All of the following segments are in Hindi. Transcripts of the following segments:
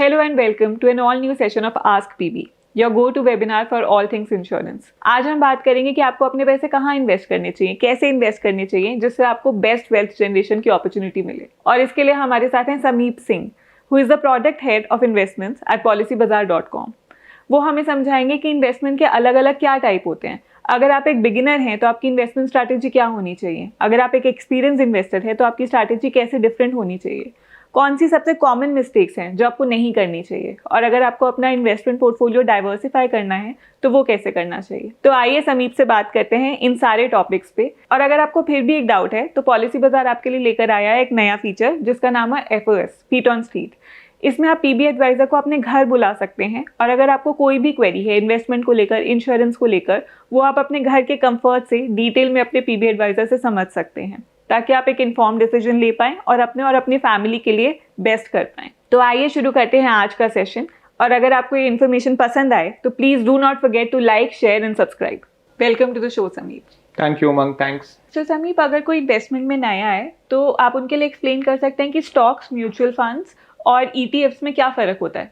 Hello and welcome to an all new session of Ask PB, your go-to webinar for all things insurance. आज हम बात करेंगे कि आपको अपने पैसे कहाँ इन्वेस्ट करने चाहिए, कैसे इन्वेस्ट करने चाहिए जिससे आपको बेस्ट वेल्थ जनरेशन की अपॉर्चुनिटी मिले। और इसके लिए हमारे साथ हैं Sameep Singh, who is the product head of investments at policybazaar.com। वो हमें समझाएंगे कि इन्वेस्टमेंट के अलग अलग क्या टाइप होते हैं। अगर आप एक बिगिनर हैं तो आपकी इन्वेस्टमेंट स्ट्रैटेजी क्या होनी चाहिए, अगर आप एक एक्सपीरियंस इन्वेस्टर हैं तो आपकी स्ट्रैटेजी कैसे डिफरेंट होनी चाहिए, कौन सी सबसे कॉमन मिस्टेक्स हैं जो आपको नहीं करनी चाहिए, और अगर आपको अपना इन्वेस्टमेंट पोर्टफोलियो डाइवर्सिफाई करना है तो वो कैसे करना चाहिए। तो आइए समीप से बात करते हैं इन सारे टॉपिक्स पे। और अगर आपको फिर भी एक डाउट है तो पॉलिसी बाजार आपके लिए लेकर आया है एक नया फीचर जिसका नाम है FOS, फीट ऑन स्ट्रीट। इसमें आप पीबी एडवाइजर को अपने घर बुला सकते हैं और अगर आपको कोई भी क्वेरी है इन्वेस्टमेंट को लेकर, इंश्योरेंस को लेकर, वो आप अपने घर के कंफर्ट से डिटेल में अपने पीबी एडवाइजर से समझ सकते हैं ताकि आप एक इन्फॉर्म डिसीजन ले पाएं और अपनी फैमिली के लिए बेस्ट कर पाएं। तो आइए शुरू करते हैं आज का सेशन। और अगर आपको ये इन्फॉर्मेशन पसंद आए तो please do not forget to like, share and subscribe. Welcome to the show Sameep. Thank you Umang, thanks. So Sameep, अगर कोई इन्वेस्टमेंट में नया है तो आप उनके लिए एक्सप्लेन कर सकते हैं कि स्टॉक्स, म्यूचुअल फंड्स और ETFs में क्या फर्क होता है?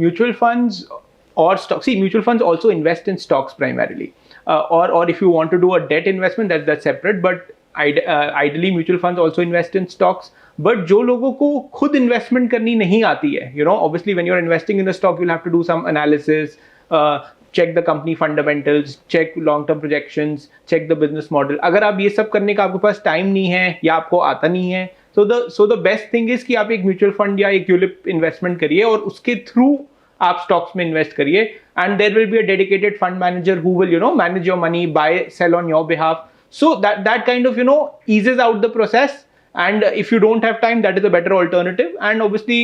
Mutual funds or stocks. Mutual funds also invest in stocks primarily. Or if you want to do a debt investment, that's separate. But ideally, mutual funds also invest in stocks. But जो लोगों को खुद इन्वेस्टमेंट करनी नहीं आती है, obviously when you're investing in a stock, you'll have to do some analysis, check the company fundamentals, check long-term projections, check the business model. अगर आप ये सब करने का आपके पास टाइम नहीं है या आपको आता नहीं है, so the best thing is कि आप एक म्यूचुअल फंड या एक यूलिप इन्वेस्टमेंट करिए और उसके थ्रू आप स्टॉक्स में इन्वेस्ट करिए, and there will be a dedicated fund manager who will manage your money, buy, sell on your behalf. So that kind of eases out the process, and if you don't have time, that is a better alternative. And obviously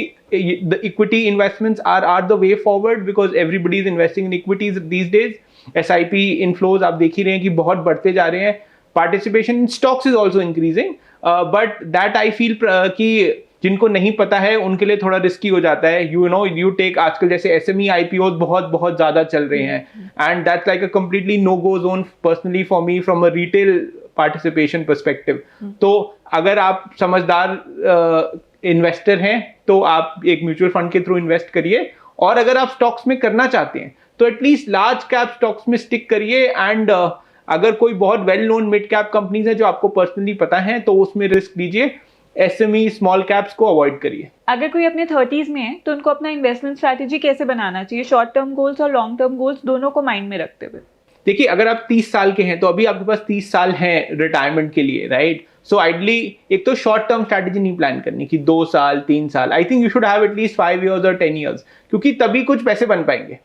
the equity investments are the way forward because everybody is investing in equities these days. SIP inflows आप देख ही रहे हैं कि बहुत बढ़ते जा रहे हैं. Participation in stocks is also increasing, but that I feel कि जिनको नहीं पता है उनके लिए थोड़ा रिस्की हो जाता है. You take आजकल जैसे SME IPOs बहुत ज़्यादा चल रहे हैं, and that's like a completely no-go zone personally for me from a retail participation perspective. तो अगर आप समझदार इन्वेस्टर हैं तो आप एक म्यूचुअल फंड के थ्रू इन्वेस्ट करिए, और अगर आप स्टॉक्स में करना चाहते हैं तो एटलीस्ट लार्ज कैप स्टॉक्स में स्टिक करिए, एंड अगर कोई बहुत well known mid cap companies है जो आपको पर्सनली पता है तो उसमें रिस्क लीजिए. SME स्मॉल कैप्स को अवॉइड करिए. अगर कोई अपने 30s में है तो उनको अपना इन्वेस्टमेंट स्ट्रैटेजी कैसे बनाना चाहिए, शॉर्ट टर्म गोल्स और लॉन्ग टर्म गोल्स दोनों को माइंड में रखते हुए? देखिए, अगर आप 30 साल के हैं तो अभी आपके पास 30 साल हैं रिटायरमेंट के लिए, राइट? सो आइडली एक तो शॉर्ट टर्म स्ट्रैटेजी नहीं प्लान करनी कि 2 साल 3 साल. I think you should have at least 5 years और 10 years, क्योंकि तभी कुछ पैसे बन पाएंगे.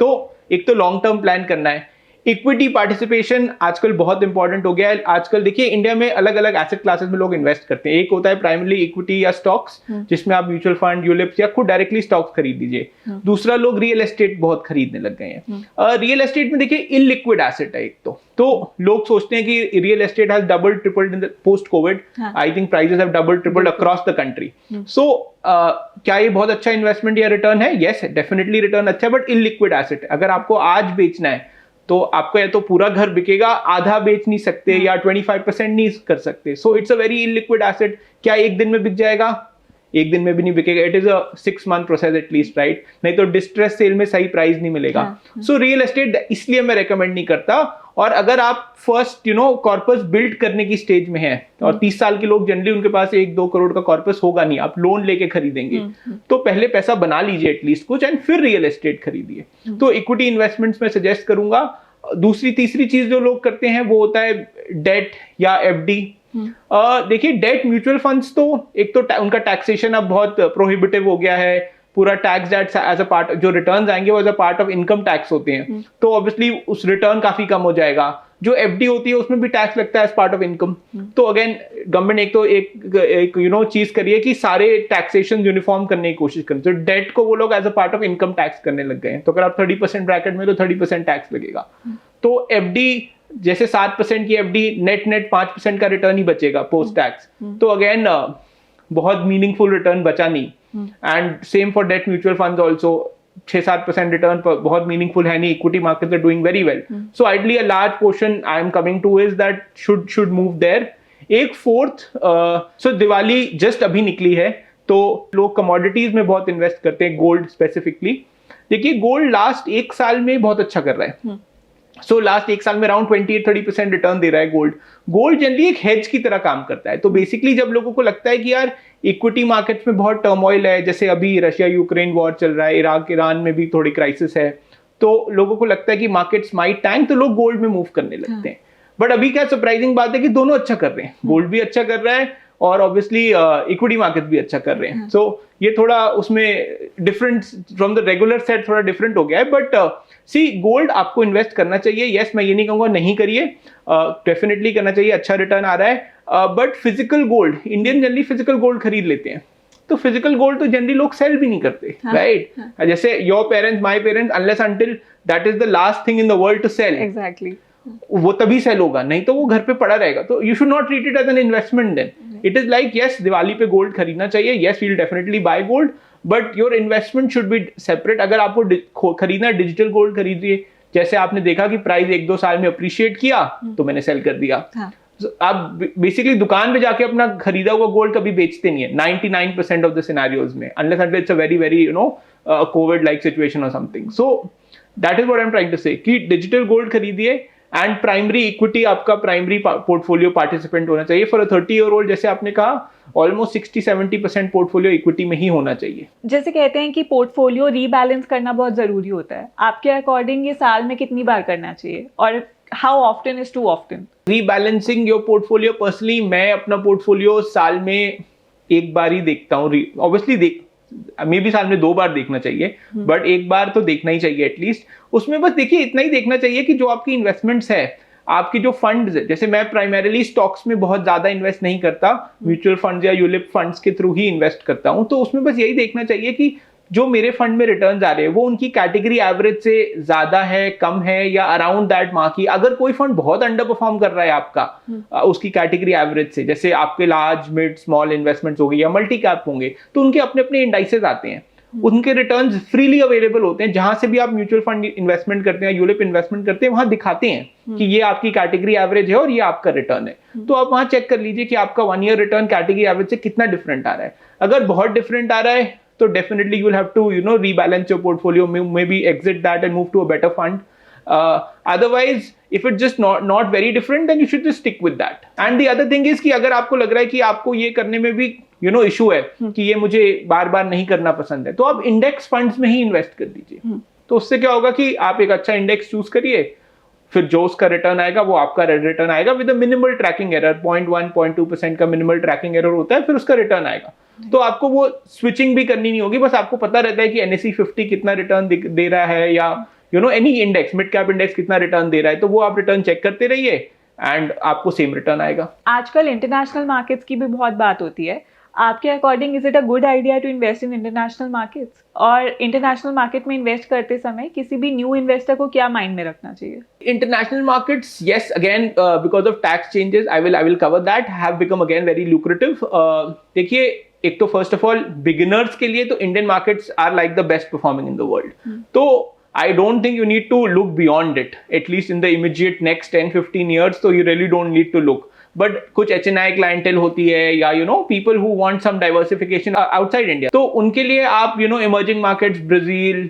तो एक तो लॉन्ग टर्म प्लान करना है. इक्विटी पार्टिसिपेशन आजकल बहुत इंपॉर्टेंट हो गया है. आजकल देखिए इंडिया में अलग अलग एसेट क्लासेस में लोग इन्वेस्ट करते हैं. एक होता है प्राइमरी इक्विटी या स्टॉक्स, जिसमें आप म्यूचुअल फंड, यूलिप्स या खुद डायरेक्टली स्टॉक्स खरीद लीजिए. दूसरा, लोग रियल एस्टेट बहुत खरीदने लग गए हैं. रियल एस्टेट में देखिए इलिक्विड एसेट है एक तो लोग सोचते हैं कि real estate has double tripled in the post COVID. I think prices have double tripled across the country. सो क्या ये बहुत अच्छा इन्वेस्टमेंट या रिटर्न है? यस, डेफिनेटली रिटर्न अच्छा है, बट इलिक्विड एसेट है. अगर आपको आज बेचना है तो आपका या तो पूरा घर बिकेगा, आधा बेच नहीं सकते, या 25% नहीं कर सकते. So it's a very illiquid asset. क्या एक दिन में बिक जाएगा? एक दिन में भी नहीं बिकेगा. It is a 6 month process at least, right? नहीं तो डिस्ट्रेस सेल में सही प्राइस नहीं मिलेगा. सो रियल एस्टेट इसलिए मैं रेकमेंड नहीं करता. और अगर आप फर्स्ट कॉर्पस बिल्ड करने की स्टेज में हैं, और 30 साल के लोग जनरली उनके पास 1-2 करोड़ का कॉर्पस होगा नहीं, आप लोन लेके खरीदेंगे, तो पहले पैसा बना लीजिए एटलीस्ट कुछ, एंड फिर रियल एस्टेट खरीदिए. तो इक्विटी इन्वेस्टमेंट्स में सजेस्ट करूंगा. दूसरी तीसरी चीज जो लोग करते हैं वो होता है डेट या FD. देखिए, डेट म्यूचुअल फंड्स तो एक तो उनका टैक्सेशन अब बहुत प्रोहिबिटिव हो गया है. पूरा tax that as a part, जो रिटर्न्स आएंगे वो as a part of income tax होते हैं. तो ऑब्वियसली उस रिटर्न काफी कम हो जाएगा. जो FD होती है उसमें भी टैक्स लगता है एज पार्ट ऑफ इनकम. तो अगेन गवर्नमेंट एक चीज करिए कि सारे टैक्सेशन यूनिफॉर्म करने की कोशिश करें. तो डेट को वो लोग as a part of income tax करने लग गए हैं. तो अगर आप 30% ब्रैकेट में तो 30% टैक्स लगेगा. तो FD जैसे 7% की FD नेट 5% का रिटर्न ही बचेगा पोस्ट टैक्स. तो अगेन बहुत मीनिंगफुल रिटर्न बचा नहीं. And same for debt mutual funds also. 6-7% return बहुत मीनिंगफुल है नहीं. Equity markets are doing very well. So ideally a large portion I am coming to is that should move there. एक फोर्थ, सो दिवाली जस्ट अभी निकली है तो लोग कमोडिटीज में बहुत इन्वेस्ट करते हैं, गोल्ड स्पेसिफिकली। देखिए गोल्ड लास्ट 1 साल में बहुत अच्छा कर रहा है। सो लास्ट 1 साल में अराउंड 28-30% रिटर्न दे रहा है गोल्ड जनरली एक हेज की तरह काम करता है। तो बेसिकली जब लोगों को लगता है कि यार इक्विटी मार्केट्स में बहुत टर्मोइल है, जैसे अभी रशिया यूक्रेन वॉर चल रहा है, इराक ईरान में भी थोड़ी क्राइसिस है, तो लोगों को लगता है कि मार्केट्स माइट टैंक, तो लोग गोल्ड में मूव करने लगते हैं। बट अभी क्या सरप्राइजिंग बात है कि दोनों अच्छा कर रहे हैं, गोल्ड भी अच्छा कर रहा है और ऑब्वियसली इक्विटी मार्केट भी अच्छा कर रहे हैं। सो ये थोड़ा उसमें different from the regular set थोड़ा डिफरेंट हो गया है। बट सी गोल्ड आपको इन्वेस्ट करना चाहिए। यस, मैं ये नहीं कहूंगा नहीं करिए, डेफिनेटली करना चाहिए, अच्छा रिटर्न आ रहा है। But physical gold, Indian generally physical gold खरीद लेते हैं, तो फिजिकल गोल्ड तो जनरली लोग सेल भी नहीं करते, राइट? जैसे your parents, my parents, unless until that is the last thing in the world to sell, exactly, वो तभी सेल होगा, नहीं तो वो घर पे पड़ा रहेगा। तो you should not treat it as an investment then. It is like yes, Diwali पे गोल्ड खरीदना चाहिए, yes we will definitely buy gold, but your investment should be separate. अगर आपको खरीदना है डिजिटल गोल्ड खरीदिए, जैसे आपने देखा कि प्राइस 1-2 साल में अप्रिशिएट किया तो मैंने सेल कर दिया। आप बेसिकली दुकान पे जाके अपना खरीदा हुआ गोल्ड कभी बेचते नहीं है 99% ऑफ द सिनेरियोज में, unless until it's a very very COVID like situation और something. So that is what I am trying to say कि डिजिटल गोल्ड खरीदिए एंड प्राइमरी इक्विटी आपका प्राइमरी पोर्टफोलियो पार्टिसिपेंट होना चाहिए। फॉर अ 30-year-old, जैसे आपने कहा, ऑलमोस्ट 60-70% पोर्टफोलियो इक्विटी में ही होना चाहिए। जैसे कहते हैं कि पोर्टफोलियो रीबैलेंस करना बहुत जरूरी होता है, आपके अकॉर्डिंग ये साल में कितनी बार करना चाहिए और how often is too often? Rebalancing your portfolio, personally मैं अपना पोर्टफोलियो साल में एक बार ही देखता हूँ। ऑब्वियसली मे बी साल में 2 बार देखना चाहिए, बट एक बार तो देखना ही चाहिए एटलीस्ट। उसमें बस देखिए इतना ही देखना चाहिए कि जो आपकी इन्वेस्टमेंट्स है, आपकी जो फंड्स है, जैसे मैं प्राइमरीली स्टॉक्स में बहुत ज्यादा इन्वेस्ट नहीं करता, म्यूचुअल फंड्स या यूलिप फंड्स के थ्रू ही इन्वेस्ट करता हूं, तो उसमें बस यही देखना चाहिए कि जो मेरे फंड में रिटर्न्स आ रहे हैं वो उनकी कैटेगरी एवरेज से ज्यादा है, कम है, या अराउंड दैट मार्क की। अगर कोई फंड बहुत अंडर परफॉर्म कर रहा है आपका उसकी कैटेगरी एवरेज से, जैसे आपके लार्ज मिड स्मॉल इन्वेस्टमेंट्स हो गए या मल्टी कैप होंगे, तो उनके अपने अपने इंडाइसेस आते हैं, उनके रिटर्न्स फ्रीली अवेलेबल होते हैं। जहां से भी आप म्यूचुअल फंड इन्वेस्टमेंट करते हैं, यूलिप इन्वेस्टमेंट करते हैं, वहां दिखाते हैं कि ये आपकी कैटेगरी एवरेज है और ये आपका रिटर्न है। तो आप वहां चेक कर लीजिए कि आपका 1 ईयर रिटर्न कैटेगरी एवरेज से कितना डिफरेंट आ रहा है। अगर बहुत डिफरेंट आ रहा है तो definitely you will have to rebalance your portfolio, maybe exit that and move to a better fund. Otherwise, if it's just not very different, then you should just stick with that. And the other thing is कि अगर आपको लग रहा है कि आपको ये करने में भी इशू है कि ये मुझे बार बार नहीं करना पसंद है, तो आप इंडेक्स फंड्स में ही इन्वेस्ट कर दीजिए। तो उससे क्या होगा कि आप एक अच्छा इंडेक्स चूज करिए, फिर जो उसका रिटर्न आएगा वो आपका रिटर्न आएगा विद मिनिमल ट्रैकिंग एरर, 0.1-0.2% का मिनिमल ट्रैकिंग एरर होता है, फिर उसका रिटर्न आएगा। तो आपको वो स्विचिंग भी करनी नहीं होगी, बस आपको पता रहता है कि NSE 50 कितना रिटर्न दे रहा है, या any index, mid cap index कितना रिटर्न दे रहा है, तो वो आप रिटर्न चेक करते रहिए एंड आपको सेम रिटर्न आएगा। आजकल इंटरनेशनल मार्केट्स की भी बहुत बात होती है, आपके according is it a good idea to invest in international markets? और इंटरनेशनल मार्केट में इन्वेस्ट करते समय किसी भी न्यू इन्वेस्टर को क्या माइंड में रखना चाहिए? International markets, yes, again because of tax changes, I will cover that, have become again very lucrative. देखिए, एक तो फर्स्ट ऑफ ऑल बिगिनर्स के लिए तो Indian markets are like the best performing in the world. तो I don't think you need to look beyond it, at least in the immediate next 10-15 years, so you really don't need to look. But कुछ HNI clientele होती है, या people who want some diversification outside India, तो उनके लिए आप emerging markets, Brazil,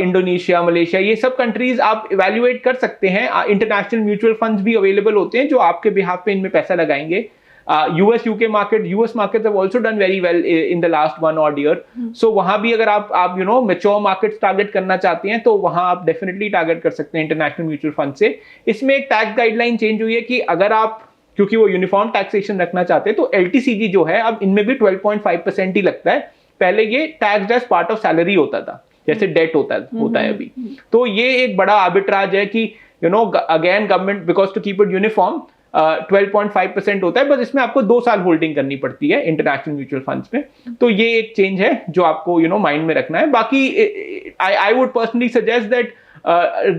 Indonesia, Malaysia, ये सब कंट्रीज आप इवेल्युएट कर सकते हैं। इंटरनेशनल म्यूचुअल फंड्स भी अवेलेबल होते हैं जो आपके बिहाफ पे इनमें पैसा लगाएंगे। US UK market, US markets have also done very well in the last 1 odd year. सो वहां भी अगर आप मैच्योर मार्केट्स टारगेट करना चाहते हैं तो वहां आप डेफिनेटली टारगेट कर सकते हैं इंटरनेशनल म्यूचुअल फंड से। इसमें एक टैक्स गाइडलाइन चेंज हुई है कि अगर आप, क्योंकि वो यूनिफॉर्म टैक्सेशन रखना चाहते हैं, तो LTCG जो है अब इनमें भी 12.5% ही लगता है। पहले ये tax as part of salary होता था, जैसे डेट होता है अभी। तो ये एक बड़ा आर्बिट्राज है कि again government, because to keep it uniform, 12.5% होता है, बस इसमें आपको 2 साल होल्डिंग करनी पड़ती है इंटरनेशनल म्यूचुअल फंड्स में। तो ये एक चेंज है जो आपको माइंड में रखना है। बाकी I would personally suggest that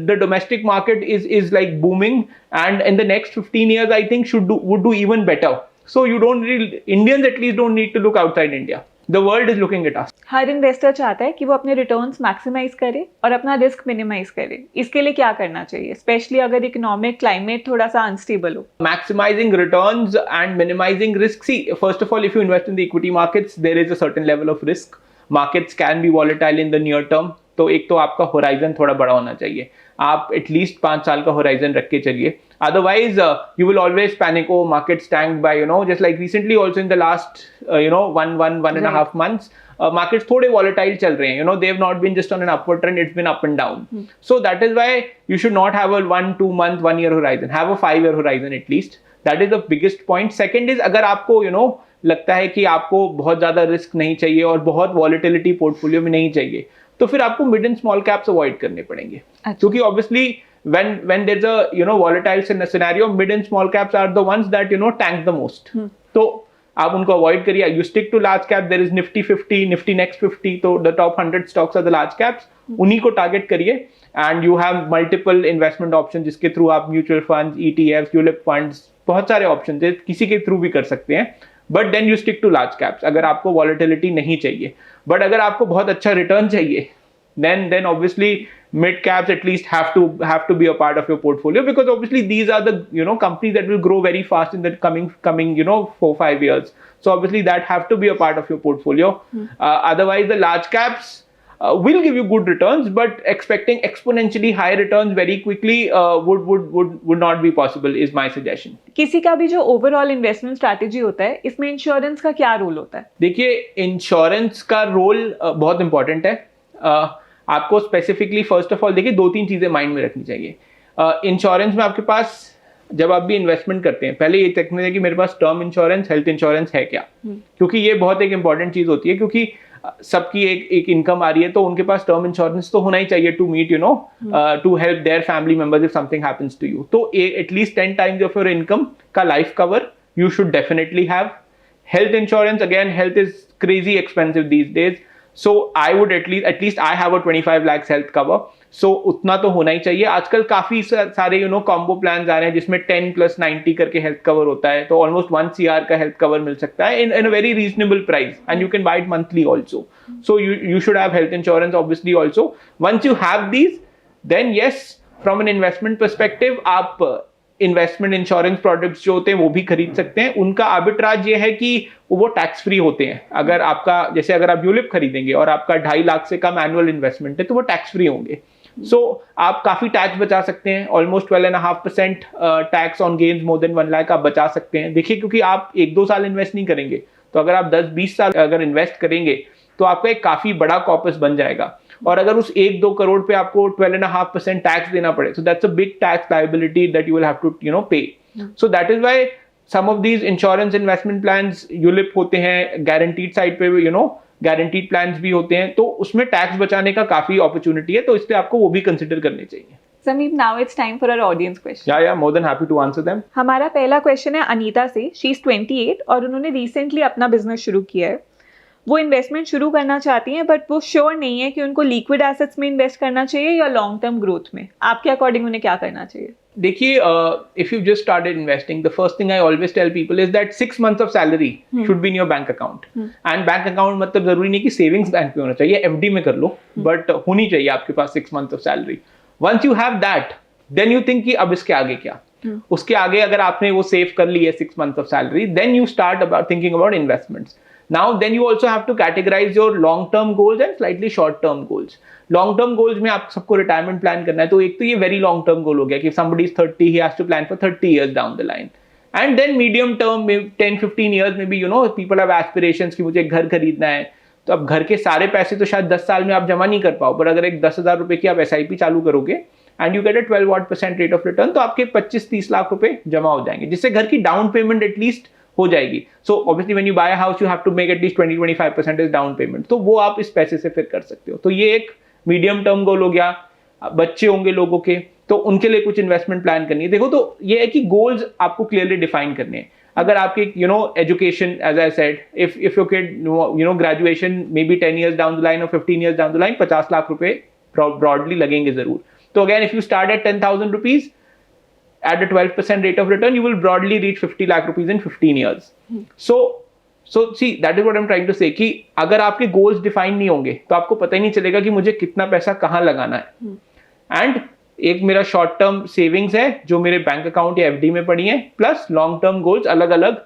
the domestic market is like booming, and in the next 15 years I think would do even better. So you don't really, Indians at least don't need to look outside India. the world is looking at us. Her investor चाहता है कि वो अपने रिटर्न्स मैक्सिमाइज करे और अपना रिस्क मिनिमाइज करे. इसके लिए क्या करना चाहिए, स्पेशली अगर इकोनॉमिक क्लाइमेट थोड़ा सा अनस्टेबल हो? Maximizing returns and minimizing risk. See, first of all, if you invest in the equity markets, there is a certain level of risk. Markets can be volatile in the near term. तो एक तो आपका होराइजन थोड़ा बड़ा होना चाहिए. आप एटलीस्ट 5 साल का होराइजन रख के चलिए. Otherwise, you will always panic. Oh, markets tanked by, just like recently also in the last, one and a half months, markets थोड़े volatile चल रहे हैं. They have not been just on an upward trend, it's been up and down. So that is why you should not have a 1-2 month, 1 year horizon. Have a 5 year horizon at least. That is the biggest point. Second is, अगर आपको, लगता है कि आपको बहुत ज़्यादा रिस्क नहीं चाहिए और बहुत वॉलिटिलिटी पोर्टफोलियो में नहीं चाहिए, तो फिर आपको mid and small caps avoid करने पड़ेंगे. क्योंकि obviously when there's a volatile scenario, mid and small caps are the ones that tank the most. तो आप उनको अवॉइड करिए. You stick to large cap. There is Nifty 50, Nifty next 50. तो the top 100 stocks are the large caps. उन्हीं को टारगेट करिए. And you have multiple investment options जिसके थ्रू आप mutual funds, ETFs, ULIP funds, बहुत सारे ऑप्शन है, किसी के थ्रू भी कर सकते हैं. But then you stick to large caps अगर आपको वॉलेटिलिटी नहीं चाहिए. बट अगर आपको बहुत अच्छा रिटर्न चाहिए, then obviously mid caps at least have to be a part of your portfolio, because obviously these are the companies that will grow very fast in the coming 4-5 years. So obviously that have to be a part of your portfolio. Otherwise the large caps will give you good returns, but expecting exponentially high returns very quickly would not be possible, is my suggestion. किसी का भी जो ओवरऑल इन्वेस्टमेंट स्ट्रैटेजी होता है, इसमें इंश्योरेंस का क्या रोल होता है? देखिए, इंश्योरेंस का रोल बहुत इंपॉर्टेंट है. आपको स्पेसिफिकली फर्स्ट ऑफ ऑल देखिए 2-3 चीजें माइंड में रखनी चाहिए. इंश्योरेंस में आपके पास जब आप भी इन्वेस्टमेंट करते हैं, पहले ये देखना है कि मेरे पास टर्म इंश्योरेंस, हेल्थ इंश्योरेंस है क्या. क्योंकि ये बहुत एक इंपॉर्टेंट चीज होती है, क्योंकि सबकी एक इनकम आ रही है, तो उनके पास टर्म इंश्योरेंस तो होना ही चाहिए to meet to help their family members if something happens to you. तो at least 10 times of your income का life cover you should definitely have. Health insurance, again health is crazy expensive these days. So I would at least I have a 25 lakhs health cover. So उतना तो होना ही चाहिए. आजकल काफी सारे कॉम्बो प्लान आ रहे हैं जिसमें 10 + 90 करके हेल्थ कवर होता है, तो ऑलमोस्ट 1 CR का हेल्थ कवर मिल सकता है in a very reasonable price, and you can buy it monthly also. So you should have health insurance obviously also. Once you have these, then yes, from an investment perspective, आप इन्वेस्टमेंट इंश्योरेंस प्रोडक्ट्स जो होते हैं वो भी खरीद सकते हैं. उनका आर्बिट्राज ये है कि वो टैक्स फ्री होते हैं. अगर आपका, जैसे अगर आप यूलिप खरीदेंगे और आपका 2.5 लाख से कम एनुअल इन्वेस्टमेंट है, तो वो टैक्स फ्री होंगे. सो आप काफी टैक्स बचा सकते हैं. Almost 12.5% tax on gains more than 1 lakh आप बचा सकते हैं. देखिए, क्योंकि आप 1-2 साल इन्वेस्ट नहीं करेंगे, तो अगर आप 10-20 साल अगर इन्वेस्ट करेंगे तो आपका एक काफी बड़ा कॉर्पस बन जाएगा. और अगर उस 1-2 करोड़ पे आपको 12.5% टैक्स देना पड़े, so that's a big tax liability that you will have to pay. So that is why some of these insurance investment plans, ULIP होते हैं, guaranteed side पे guaranteed plans भी होते हैं, तो उसमें टैक्स बचाने का काफी अपॉर्चुनिटी है. तो इसलिए आपको वो भी कंसिडर करने चाहिए. समीप, now it's time for our audience question. Yeah, more than happy to answer them. हमारा पहला क्वेश्चन है अनीता से. शी इज 28 और उन्होंने रिसेंटली अपना बिजनेस शुरू किया है. वो इन्वेस्टमेंट शुरू करना चाहती हैं, बट वो श्योर नहीं है कि उनको लिक्विड एसेट्स में इन्वेस्ट करना चाहिए या लॉन्ग टर्म ग्रोथ में. आपके अकॉर्डिंग उन्हें क्या करना चाहिए? देखिए, if you just started investing, the first thing I always tell people is that 6 months of salary should be in your bank account. And bank account मतलब जरूरी नहीं कि सेविंग्स बैंक पे होना चाहिए, FD में कर लो, बट होनी चाहिए आपके पास 6 months of salary. Once you have that, then you think कि अब इसके आगे क्या. उसके आगे अगर आपने वो सेव कर ली है 6 months of salary, then you start thinking about investments. Now then you also have to categorize your long term goals and slightly short term goals. Long term goals में आप सबको रिटायरमेंट प्लान करना है, तो एक तो ये वेरी लॉन्ग टर्म गोल हो गया कि somebody is 30, he has to plan for 30 years down the line. And then medium term में 10-15 years में भी people have aspirations कि मुझे एक घर खरीदना है. तो अब घर के सारे पैसे तो शायद 10 साल में आप जमा नहीं कर पाओ, पर अगर एक 10,000 रुपए की आप SIP चालू करोगे and you get a 12% rate of return, तो आपके 25-30 लाख रुपए जमा हो जाएंगे, जिससे घर की डाउन पेमेंट एटलीस्ट हो जाएगी. So obviously when you buy a house you have to make at least 20-25% is down payment. तो वो आप इस पैसे से फिर कर सकते हो. तो ये एक मीडियम टर्म गोल हो गया. बच्चे होंगे लोगों के, तो उनके लिए कुछ इन्वेस्टमेंट प्लान करनी है. देखो, तो ये है कि गोल्स आपको क्लियरली डिफाइन करने हैं. अगर आपके एजुकेशन, as I said, if your kid graduation maybe 10 years down the line or 15 years down the line, 50 lakh रुपए ब्रॉडली लगेंगे जरूर. तो again if you start at 10,000 rupees at a 12% rate of return, you will broadly reach 50 lakh rupees in 15 years. So so see that is what I am trying to say कि अगर आपके गोल्स डिफाइन नहीं होंगे तो आपको पता ही नहीं चलेगा कि मुझे कितना पैसा कहाँ लगाना है। एंड एक मेरा शॉर्ट टर्म सेविंग्स है जो मेरे बैंक अकाउंट या एफडी में पड़ी है, प्लस लॉन्ग टर्म गोल्स अलग अलग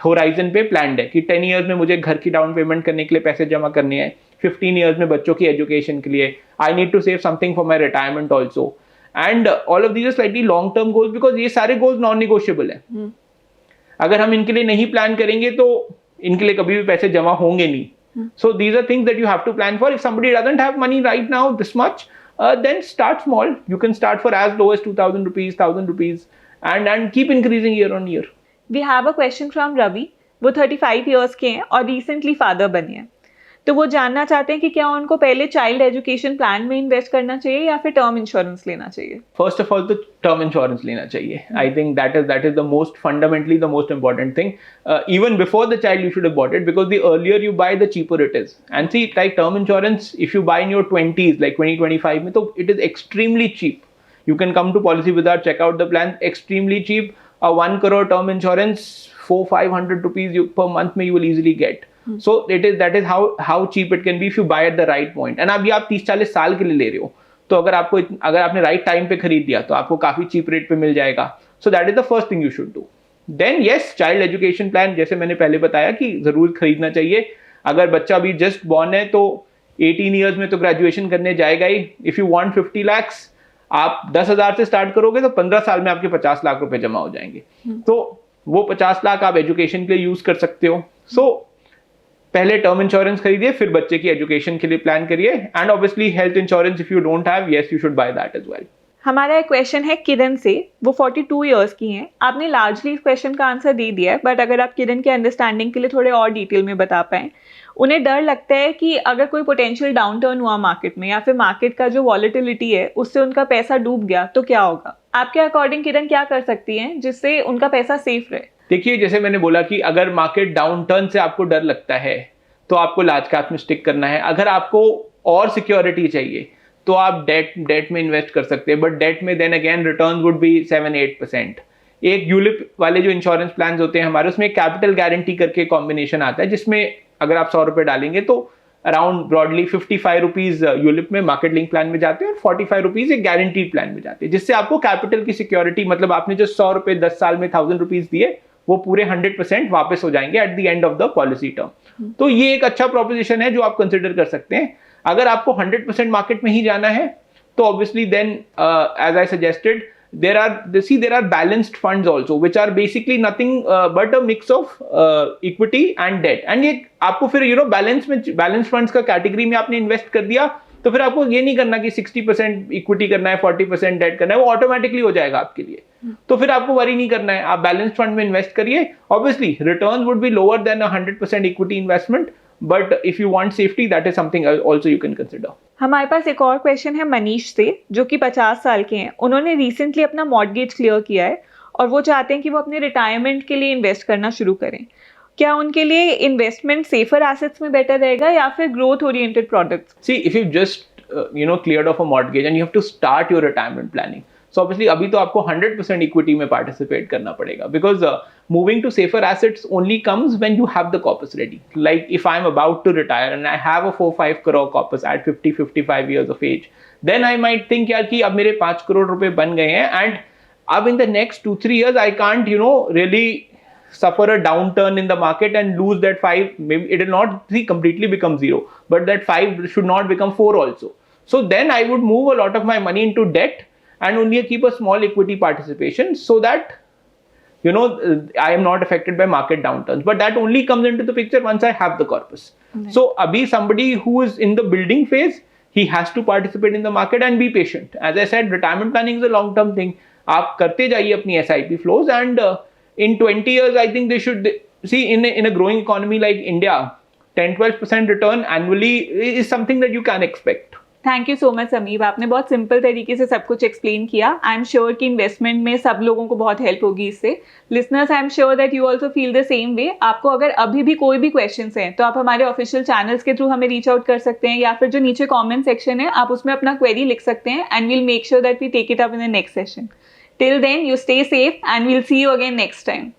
होराइजन पे प्लान्ड है कि 10 ईयर्स में मुझे घर की डाउन पेमेंट करने के लिए पैसे जमा करने हैं, 15 ईयर्स में बच्चों की एजुकेशन के लिए, I need to save something for my retirement also, and all of these are slightly long term goals because ये सारे गोल्स नॉन निगोशिएबल है। अगर हम इनके लिए नहीं प्लान करेंगे तो इनके लिए कभी भी पैसे जमा होंगे नहीं। So these are things that you have to plan for. If somebody doesn't have money right now this much, then start small. You can start for as low as 2,000 rupees, 1,000 rupees, and keep increasing year on year. We have a question from Ravi. वो 35 years के हैं और recently father बने हैं, तो वो जानना चाहते हैं कि क्या उनको पहले चाइल्ड एजुकेशन प्लान में इन्वेस्ट करना चाहिए या फिर टर्म इंश्योरेंस लेना चाहिए। फर्स्ट ऑफ ऑल तो टर्म इंश्योरेंस लेना चाहिए। I think that is the most fundamentally the most important thing. Even before the child you should have bought it because the earlier you buy the cheaper it is. And see like term insurance if you buy in your 20s like 2025 में, तो it is extremely cheap. You can come to Policybazaar, check out the plan, extremely cheap. A 1 crore term insurance, 400-500 rupees per month you will easily get. So that is how cheap it can be if you buy at the right point. And अभी आप 30-40 साल के लिए ले रहे हो, तो अगर आपने right time पे खरीद दिया तो आपको काफी cheap rate पे मिल जाएगा. So that is the first thing you should do. Then yes, child education plan जैसे मैंने पहले बताया कि जरूर खरीदना चाहिए. अगर बच्चा अभी just born है तो 18 years में तो graduation करने जाएगा ही. If you want 50 lakhs, आप 10,000 से स्टार्ट करोगे तो 15 साल में आपके 50 लाख रुपए जमा हो जाएंगे। तो वो 50 लाख आप एजुकेशन के लिए यूज कर सकते हो। सो पहले टर्म इंश्योरेंस खरीदिए, फिर बच्चे की एजुकेशन के लिए प्लान करिए, and obviously health insurance if you don't have, yes you should buy that as well. हमारा एक क्वेश्चन है किरण से, वो 42 इयर्स की हैं। आपने लार्जली इस क्वेश्चन का आंसर दे दिया है, बट अगर आप किरण के अंडरस्टैंडिंग के लिए थोड़े और डिटेल में बता पाएं। उन्हें डर लगता है कि अगर कोई पोटेंशियल डाउनटर्न हुआ मार्केट में या फिर मार्केट का जो वॉलेटिलिटी है उससे उनका पैसा डूब गया तो क्या होगा। आपके अकॉर्डिंग किरण क्या कर सकती हैं जिससे उनका पैसा सेफ रहे। देखिए, जैसे मैंने बोला कि अगर मार्केट डाउनटर्न से आपको डर लगता है तो आपको लार्ज कैप में स्टिक करना है। अगर आपको और सिक्योरिटी चाहिए तो आप डेट में इन्वेस्ट कर सकते हैं, बट डेट में then again return would be 7-8%। एक यूलिप वाले जो इंश्योरेंस प्लान होते हैं हमारे, उसमें कैपिटल गारंटी करके कॉम्बिनेशन आता है, जिसमें अगर आप 100 रुपए डालेंगे तो अराउंड ब्रॉडली 55 रुपीज यूलिप में मार्केट लिंक प्लान में जाते हैं और 45 रुपीज एक गारंटीड प्लान में जाते हैं, जिससे आपको कैपिटल की सिक्योरिटी, मतलब आपने जो 100 रुपए 10 साल में 1000 रुपीज दिए वो पूरे 100% वापस हो जाएंगे at the end of the policy term. तो ये एक अच्छा प्रोपोजिशन है जो आप कंसिडर कर सकते हैं। अगर आपको 100% मार्केट में ही जाना है तो obviously then as I suggested there are balanced funds also which are basically nothing but a mix of equity and debt, and ये आपको फिर बैलेंस फंड्स का कैटेगरी में आपने इन्वेस्ट कर दिया तो फिर आपको ये नहीं करना कि 60% इक्विटी करना है 40% डेट करना है, वो ऑटोमेटिकली हो जाएगा आपके लिए। तो फिर आपको वरी नहीं करना है, आप बैलेंस फंड में इन्वेस्ट करिए। Obviously return would be lower than 100% equity investment, but if you want safety that is something also you can consider. हमारे पास एक और क्वेश्चन है मनीष से, जो कि 50 साल के हैं। उन्होंने रिसेंटली अपना मॉर्गेज क्लियर किया है और वो चाहते हैं कि वो अपने रिटायरमेंट के लिए इन्वेस्ट करना शुरू करें। क्या उनके लिए इन्वेस्टमेंट सेफर एसेट्स में बेटर रहेगा या फिर growth oriented products? See if you just cleared off a mortgage and you have to start your retirement planning, so obviously अभी तो आपको 100% इक्विटी में पार्टिसिपेट करना पड़ेगा, because moving to safer assets only comes when you have the corpus ready. Like if I'm about to retire and I have a 4-5 crore corpus at 50-55 years of age, then I might think यार कि अब मेरे 5 करोड़ रुपए बन गए हैं, and अब in the next 2-3 years I can't really suffer a downturn in the market and lose that 5. Maybe it will not completely become 0, but that 5 should not become 4 also. So then I would move a lot of my money into debt and only keep a small equity participation so that I am not affected by market downturns. But that only comes into the picture once I have the corpus. Right. So abhi somebody who is in the building phase, he has to participate in the market and be patient. As I said, retirement planning is a long term thing. आप करते जाइए अपनी SIP flows, and in 20 years I think they should see in a growing economy like India, 10-12% return annually is something that you can expect. Thank you so much समीप, आपने बहुत सिंपल तरीके से सब कुछ एक्सप्लेन किया। आई एम श्योर कि इन्वेस्टमेंट में सब लोगों को बहुत हेल्प होगी इससे। Listeners, I am sure that you also feel the same way. आपको अगर अभी भी कोई भी क्वेश्चंस हैं तो आप हमारे ऑफिशियल चैनल्स के थ्रू हमें रीच आउट कर सकते हैं, या फिर जो नीचे कॉमेंट सेक्शन है आप उसमें अपना क्वेरी लिख सकते हैं, and we'll make sure that we take it up in the next session. Till then, you stay safe and we'll see you again next time.